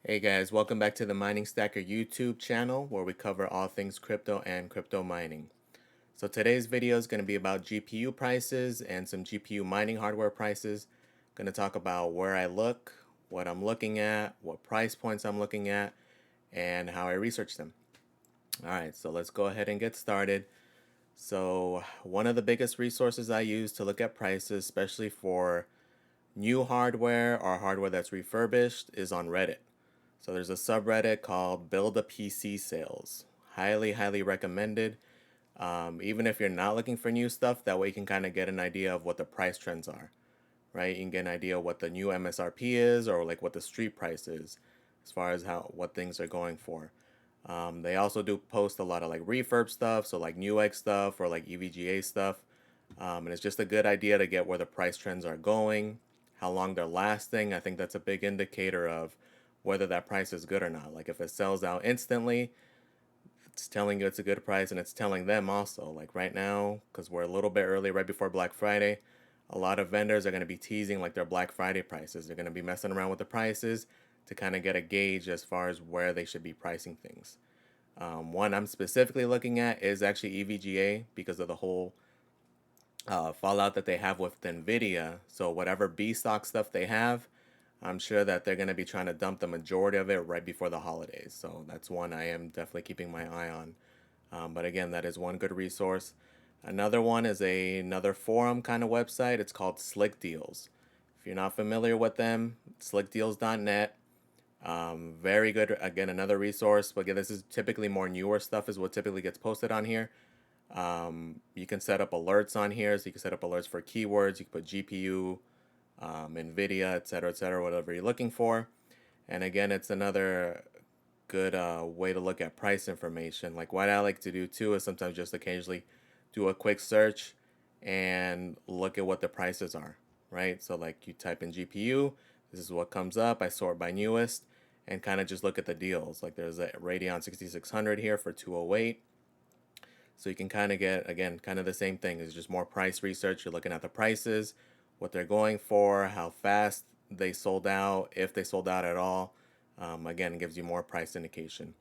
Hey guys, welcome back to the Mining Stacker YouTube channel where we cover all things crypto and crypto mining. So today's video is going to be about GPU prices and some GPU mining hardware prices. Going to talk about where I look, what I'm looking at, what price points I'm looking at, and how I research them. Alright, so let's go ahead and get started. So one of the biggest resources I use to look at prices, especially for new hardware or hardware that's refurbished, is on Reddit. So there's a subreddit called Build a PC Sales. Highly recommended. Even if you're not looking for new stuff, that way you can kind of get an idea of what the price trends are, right? You can get an idea of what the new MSRP is or like what the street price is as far as how what things are going for. They also do post a lot of like refurb stuff, so like Newegg stuff or like EVGA stuff. And it's just a good idea to get where the price trends are going, how long they're lasting. I think that's a big indicator of whether that price is good or not. Like if it sells out instantly, it's telling you it's a good price, and it's telling them also. Like right now, because we're a little bit early, right before Black Friday, a lot of vendors are going to be teasing like their Black Friday prices. They're going to be messing around with the prices to kind of get a gauge as far as where they should be pricing things. One I'm specifically looking at is actually EVGA because of the whole fallout that they have with Nvidia. So whatever B stock stuff they have, I'm sure that they're going to be trying to dump the majority of it right before the holidays. So that's one I am definitely keeping my eye on. But again, that is one good resource. Another one is another forum kind of website. It's called Slick Deals. If you're not familiar with them, slickdeals.net. Very good. Again, another resource. But again, this is typically more newer stuff is what typically gets posted on here. You can set up alerts on here, so you can set up alerts for keywords. You can put GPU, Nvidia, etc., whatever you're looking for. And again, it's another good way to look at price information. Like what I like to do too is sometimes just occasionally do a quick search and look at what the prices are, right? So like you type in GPU, this is what comes up. I sort by newest and kind of just look at the deals. Like there's a Radeon 6600 here for 208. So you can kind of get, again, kind of the same thing. It's just more price research. You're looking at the prices, what they're going for, how fast they sold out, if they sold out at all. Again, it gives you more price indication.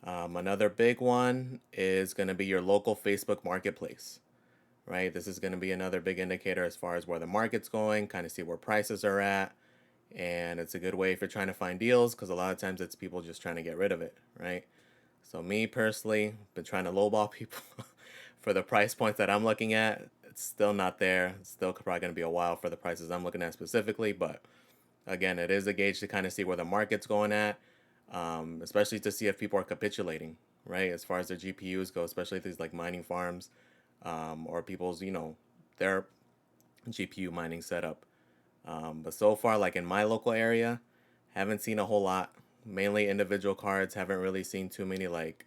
Another big one is going to be your local Facebook marketplace, right? This is going to be another big indicator as far as where the market's going, kind of see where prices are at. And it's a good way if you're trying to find deals because a lot of times it's people just trying to get rid of it, right? So me personally, been trying to lowball people for the price points that I'm looking at. It's still not there. It's still probably going to be a while for the prices I'm looking at specifically. But again, it is a gauge to kind of see where the market's going at, especially to see if people are capitulating, right? As far as their GPUs go, especially these like mining farms or people's, their GPU mining setup. But so far, like in my local area, haven't seen a whole lot. Mainly individual cards. Haven't really seen too many like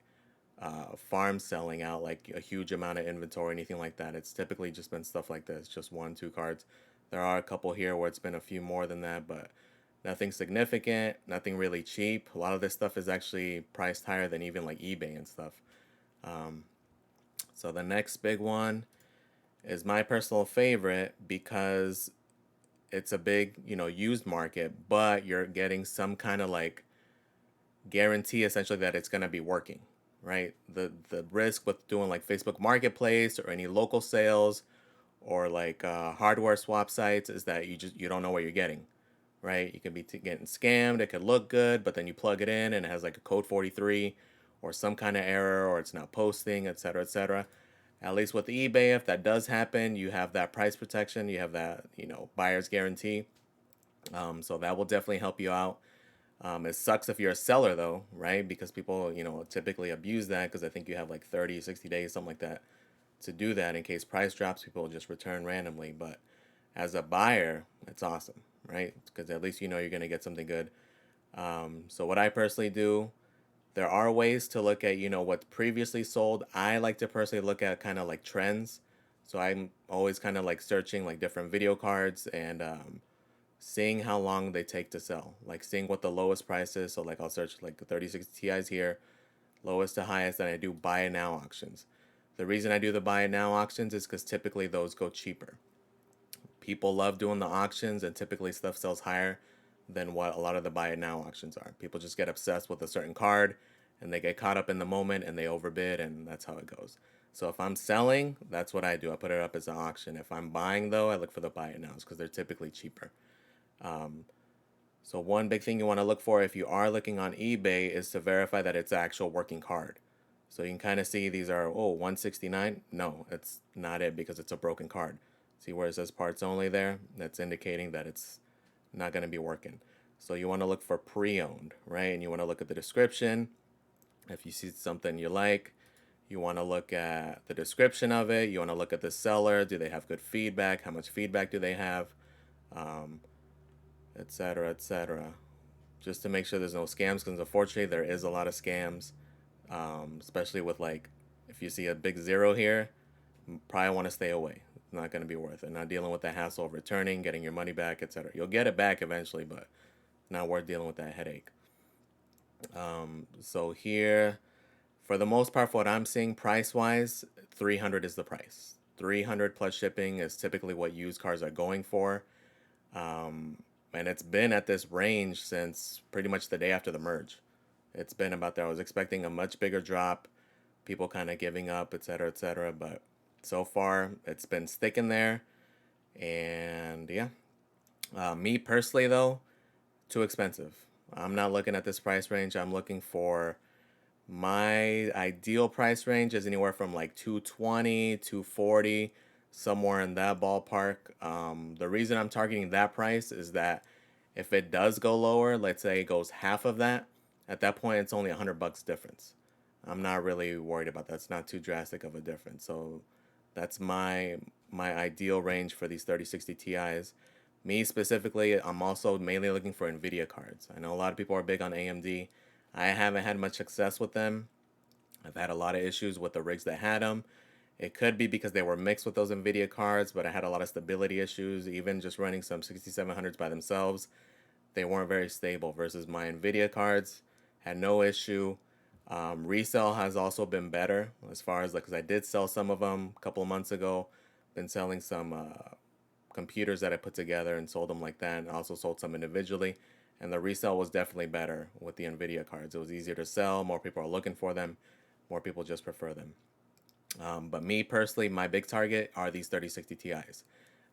farms selling out like a huge amount of inventory or anything like that. It's typically just been stuff like this, just one, two cards. There are a couple here where it's been a few more than that, but nothing significant, nothing really cheap. A lot of this stuff is actually priced higher than even like eBay and stuff. Um, so the next big one is my personal favorite because it's a big, used market, but you're getting some kind of like guarantee essentially that it's going to be working, right? The risk with doing like Facebook Marketplace or any local sales or like hardware swap sites is that you don't know what you're getting, right? You could be getting scammed. It could look good, but then you plug it in and it has like a code 43 or some kind of error or it's not posting, etc., etc. At least with eBay, if that does happen, you have that price protection. You have that, buyer's guarantee. So that will definitely help you out. It sucks if you're a seller though, right? Because people, typically abuse that because I think you have like 30, 60 days, something like that to do that in case price drops, people will just return randomly. But as a buyer, it's awesome, right? Because at least you know you're going to get something good. So what I personally do, there are ways to look at, what's previously sold. I like to personally look at kind of like trends. So I'm always kind of like searching like different video cards and seeing how long they take to sell, like seeing what the lowest price is. So like I'll search like the 3060 Ti's here, lowest to highest, and I do buy it now auctions. The reason I do the buy it now auctions is because typically those go cheaper. People love doing the auctions, and typically stuff sells higher than what a lot of the buy it now auctions are. People just get obsessed with a certain card and they get caught up in the moment and they overbid, and that's how it goes. So if I'm selling, that's what I do. I put it up as an auction. If I'm buying though, I look for the buy it nows because they're typically cheaper. So one big thing you want to look for if you are looking on eBay is to verify that it's an actual working card. So you can kind of see these are, oh, 169. No, it's not it because it's a broken card. See where it says parts only there? That's indicating that it's not going to be working. So you want to look for pre-owned, right? And you want to look at the description. If you see something you like, you want to look at the description of it. You want to look at the seller. Do they have good feedback? How much feedback do they have? Um, Etc. Etc. Just to make sure there's no scams, because unfortunately there is a lot of scams, especially with like if you see a big zero here, probably want to stay away. It's not going to be worth it. Not dealing with the hassle of returning, getting your money back, etc. You'll get it back eventually, but not worth dealing with that headache. So here, for the most part, for what I'm seeing price wise, 300 is the price. 300 plus shipping is typically what used cars are going for. Um, and it's been at this range since pretty much the day after the merge. It's been about there. I was expecting a much bigger drop, people kind of giving up, etc., etc. But so far, it's been sticking there. And yeah, me personally, though, too expensive. I'm not looking at this price range. I'm looking for my ideal price range is anywhere from like 220, 240, somewhere in that ballpark. The reason I'm targeting that price is that if it does go lower, let's say it goes half of that, at that point it's only $100 difference. I'm not really worried about that. It's not too drastic of a difference. So that's my ideal range for these 3060 Ti's. Me specifically, I'm also mainly looking for Nvidia cards. I know a lot of people are big on AMD. I haven't had much success with them. I've had a lot of issues with the rigs that had them. It could be because they were mixed with those Nvidia cards, but I had a lot of stability issues. Even just running some 6700s by themselves, they weren't very stable. Versus my Nvidia cards, had no issue. Resale has also been better as far as like, because I did sell some of them a couple of months ago. Been selling some computers that I put together and sold them like that, and also sold some individually. And the resale was definitely better with the Nvidia cards. It was easier to sell. More people are looking for them. More people just prefer them. But me personally, my big target are these 3060 Ti's.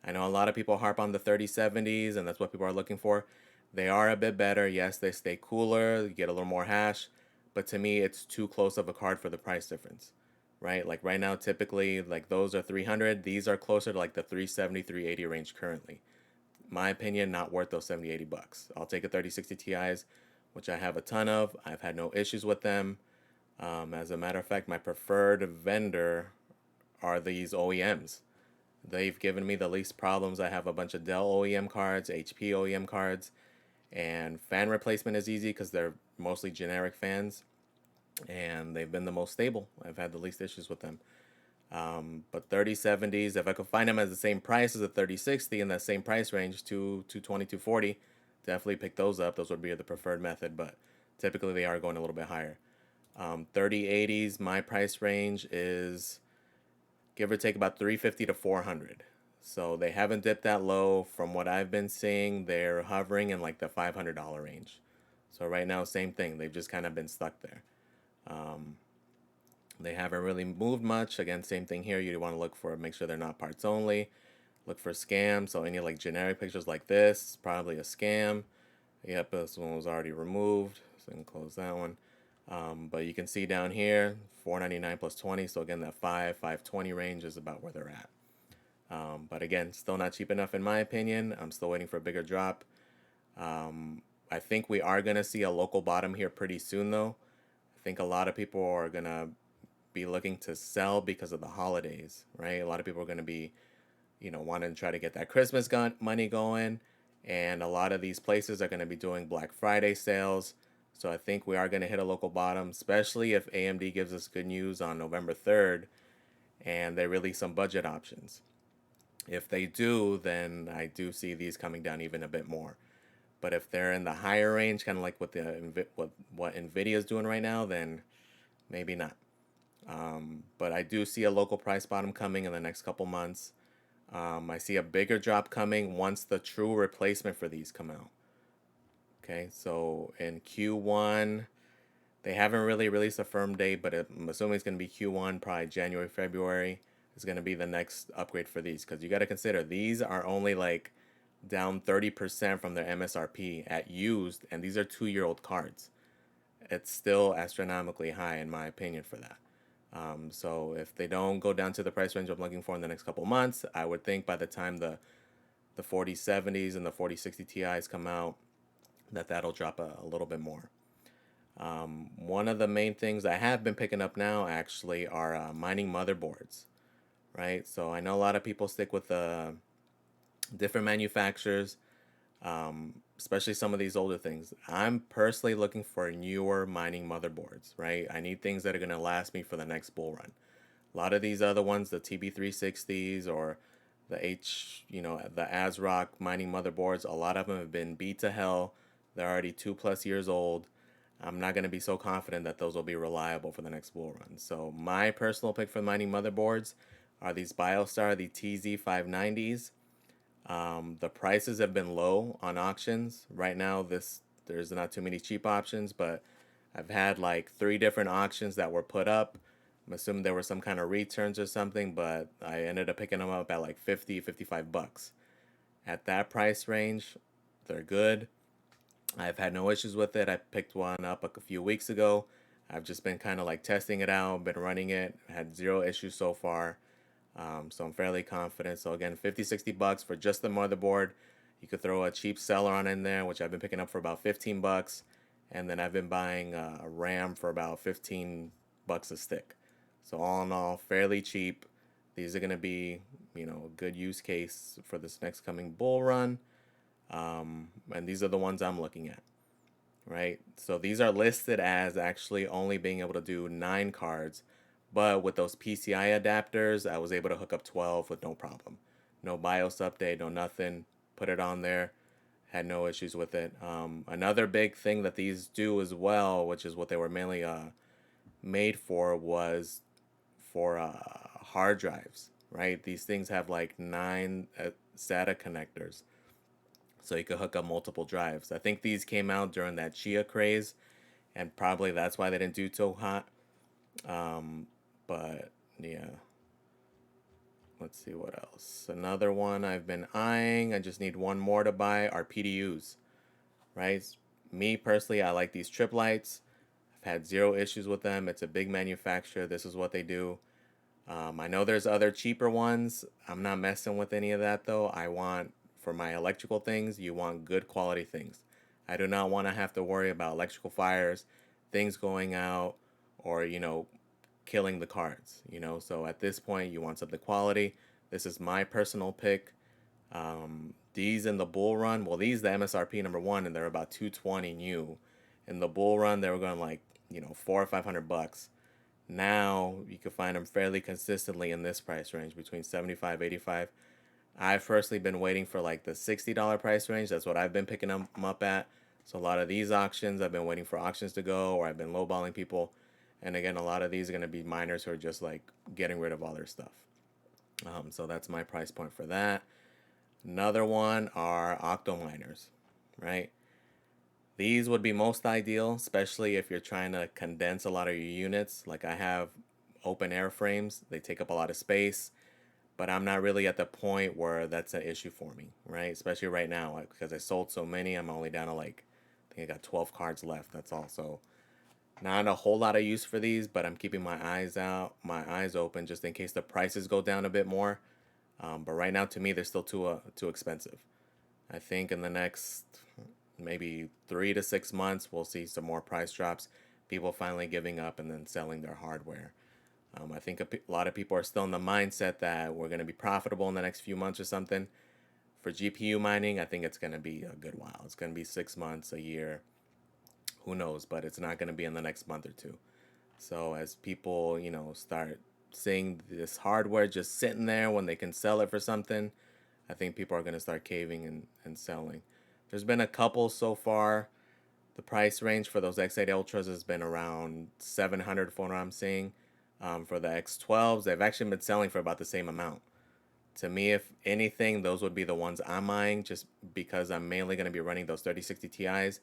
I know a lot of people harp on the 3070s, and that's what people are looking for. They are a bit better. Yes, they stay cooler. You get a little more hash. But to me, it's too close of a card for the price difference, right? Like right now, typically, like those are 300. These are closer to like the 370, 380 range currently. My opinion, not worth those 70, $80. I'll take a 3060 Ti's, which I have a ton of. I've had no issues with them. As a matter of fact, my preferred vendor are these OEMs. They've given me the least problems. I have a bunch of Dell OEM cards, HP OEM cards, and fan replacement is easy because they're mostly generic fans, and they've been the most stable. I've had the least issues with them. But 3070s, if I could find them at the same price as a 3060 in that same price range, 220, 240, definitely pick those up. Those would be the preferred method, but typically they are going a little bit higher. 3080s, my price range is give or take about 350 to 400. So they haven't dipped that low. From what I've been seeing, they're hovering in like the $500 range. So right now, same thing. They've just kind of been stuck there. They haven't really moved much. Again, same thing here. You want to look for, make sure they're not parts only. Look for scams. So any like generic pictures like this, probably a scam. Yep, this one was already removed. So I can close that one. But you can see down here, 499 plus 20. So again, that 520 range is about where they're at. But again, still not cheap enough in my opinion. I'm still waiting for a bigger drop. I think we are going to see a local bottom here pretty soon though. I think a lot of people are going to be looking to sell because of the holidays, right? A lot of people are going to be, wanting to try to get that Christmas money going. And a lot of these places are going to be doing Black Friday sales. So I think we are going to hit a local bottom, especially if AMD gives us good news on November 3rd and they release some budget options. If they do, then I do see these coming down even a bit more. But if they're in the higher range, kind of like what Nvidia is doing right now, then maybe not. But I do see a local price bottom coming in the next couple months. I see a bigger drop coming once the true replacement for these come out. Okay, so in Q1, they haven't really released a firm date, but I'm assuming it's going to be Q1, probably January, February is going to be the next upgrade for these. Because you got to consider these are only like down 30% from their MSRP at used, and these are 2-year-old cards. It's still astronomically high, in my opinion, for that. So if they don't go down to the price range I'm looking for in the next couple months, I would think by the time the 4070s and the 4060 Ti's come out, that'll drop a little bit more. One of the main things I have been picking up now actually are mining motherboards, right? So I know a lot of people stick with different manufacturers, especially some of these older things. I'm personally looking for newer mining motherboards, right? I need things that are going to last me for the next bull run. A lot of these other ones, the TB360s or the ASRock mining motherboards, a lot of them have been beat to hell. They're already 2+ years old. I'm not going to be so confident that those will be reliable for the next bull run. So my personal pick for mining motherboards are these BioStar, the TZ590s. The prices have been low on auctions. Right now, there's not too many cheap options, but I've had like 3 different auctions that were put up. I'm assuming there were some kind of returns or something, but I ended up picking them up at like 50, $55. At that price range, they're good. I've had no issues with it. I picked one up a few weeks ago. I've just been kind of like testing it out, been running it, had 0 issues so far. So I'm fairly confident. So again, 50, $60 for just the motherboard. You could throw a cheap Celeron in there, which I've been picking up for about $15. And then I've been buying a RAM for about $15 a stick. So all in all, fairly cheap. These are going to be, a good use case for this next coming bull run. And these are the ones I'm looking at, right? So these are listed as actually only being able to do 9 cards, but with those PCI adapters, I was able to hook up 12 with no problem. No BIOS update, no nothing. Put it on there, had no issues with it. Another big thing that these do as well, which is what they were mainly made for, was for hard drives, right? These things have like 9 SATA connectors, so you could hook up multiple drives. I think these came out during that Chia craze, and probably that's why they didn't do so hot. But yeah, let's see what else. Another one I've been eyeing, I just need one more to buy, are PDUs, right? Me personally, I like these Tripp Lites. I've had 0 issues with them. It's a big manufacturer. This is what they do. I know there's other cheaper ones. I'm not messing with any of that though. For my electrical things, you want good quality things. I do not want to have to worry about electrical fires, things going out, or, killing the cards, So at this point, you want something quality. This is my personal pick. These in the bull run, well, these the MSRP #1, and they're about 220 new. In the bull run, they were going like, 400 or 500 bucks. Now you can find them fairly consistently in this price range between 75, 85. I've personally been waiting for like the $60 price range. That's what I've been picking them up at. So a lot of these auctions, I've been waiting for auctions to go, or I've been lowballing people. And again, a lot of these are going to be miners who are just like getting rid of all their stuff. So that's my price point for that. Another one are Octoliners, right? These would be most ideal, especially if you're trying to condense a lot of your units. Like I have open air frames, they take up a lot of space, but I'm not really at the point where that's an issue for me, right? Especially right now, like, because I sold so many, I'm only down to like, I think I got 12 cards left. That's all. So not a whole lot of use for these, but I'm keeping my eyes open just in case the prices go down a bit more. But right now, to me, they're still too expensive. I think in the next maybe 3 to 6 months, we'll see some more price drops. People finally giving up and then selling their hardware. I think a lot of people are still in the mindset that we're going to be profitable in the next few months or something. For GPU mining, I think it's going to be a good while. It's going to be 6 months, a year, who knows, but it's not going to be in the next month or two. So as people, start seeing this hardware just sitting there when they can sell it for something, I think people are going to start caving and selling. There's been a couple so far. The price range for those X8 Ultras has been around 700 for what I'm seeing. For the X12s, they've actually been selling for about the same amount. To me, if anything, those would be the ones I'm eyeing just because I'm mainly going to be running those 3060 Ti's.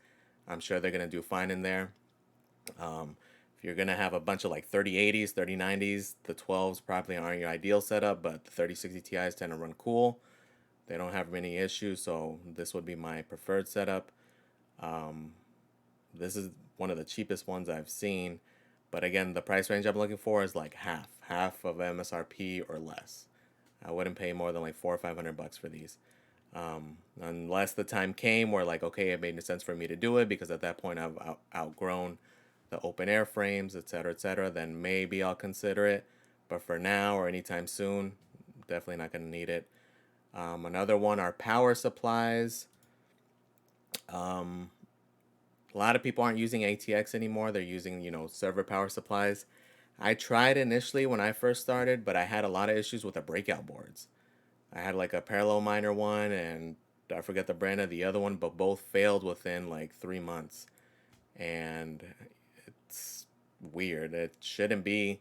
I'm sure they're gonna do fine in there. If you're gonna have a bunch of like 3080s, 3090s, the 12s probably aren't your ideal setup, but the 3060 Ti's tend to run cool. They don't have many issues, so this would be my preferred setup. This is one of the cheapest ones I've seen, but again, the price range I'm looking for is like half of MSRP or less. I wouldn't pay more than like 400 or 500 bucks for these, unless the time came where like okay, it made sense for me to do it because at that point I've outgrown the open air frames, etc., etc. Then maybe I'll consider it, but for now or anytime soon, definitely not gonna need it. Another one are power supplies. A lot of people aren't using ATX anymore. They're using, server power supplies. I tried initially when I first started, but I had a lot of issues with the breakout boards. I had like a parallel miner one and I forget the brand of the other one, but both failed within like 3 months. And it's weird. It shouldn't be.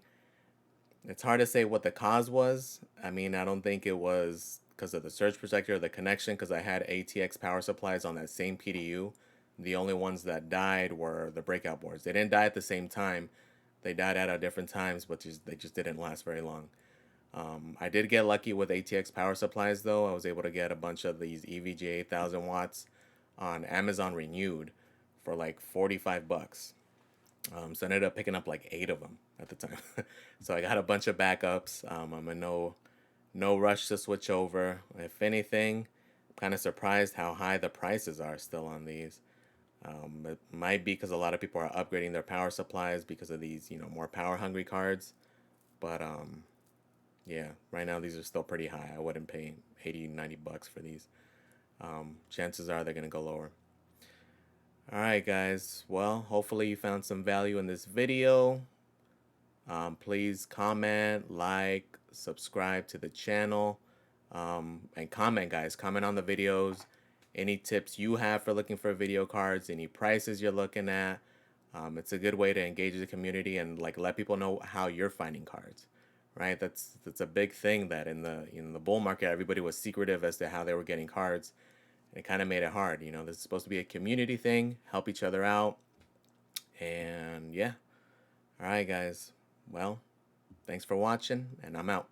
It's hard to say what the cause was. I mean, I don't think it was because of the surge protector or the connection, because I had ATX power supplies on that same PDU. The only ones that died were the breakout boards. They didn't die at the same time. They died at different times, but they just didn't last very long. I did get lucky with ATX power supplies though. I was able to get a bunch of these EVGA 1000 watts on Amazon Renewed for like 45 bucks. So I ended up picking up like 8 of them at the time. So I got a bunch of backups. I'm in no rush to switch over. If anything, I'm kind of surprised how high the prices are still on these. It might be because a lot of people are upgrading their power supplies because of these, more power hungry cards. But yeah, right now these are still pretty high. I wouldn't pay 80, 90 bucks for these. Chances are they're going to go lower. Alright guys, well, hopefully you found some value in this video. Please comment, like, subscribe to the channel, and comment guys. Comment on the videos. Any tips you have for looking for video cards, any prices you're looking at. It's a good way to engage the community and like let people know how you're finding cards. Right? That's a big thing that in the bull market everybody was secretive as to how they were getting cards. It kind of made it hard. This is supposed to be a community thing, help each other out. And yeah. All right, guys. Well, thanks for watching, and I'm out.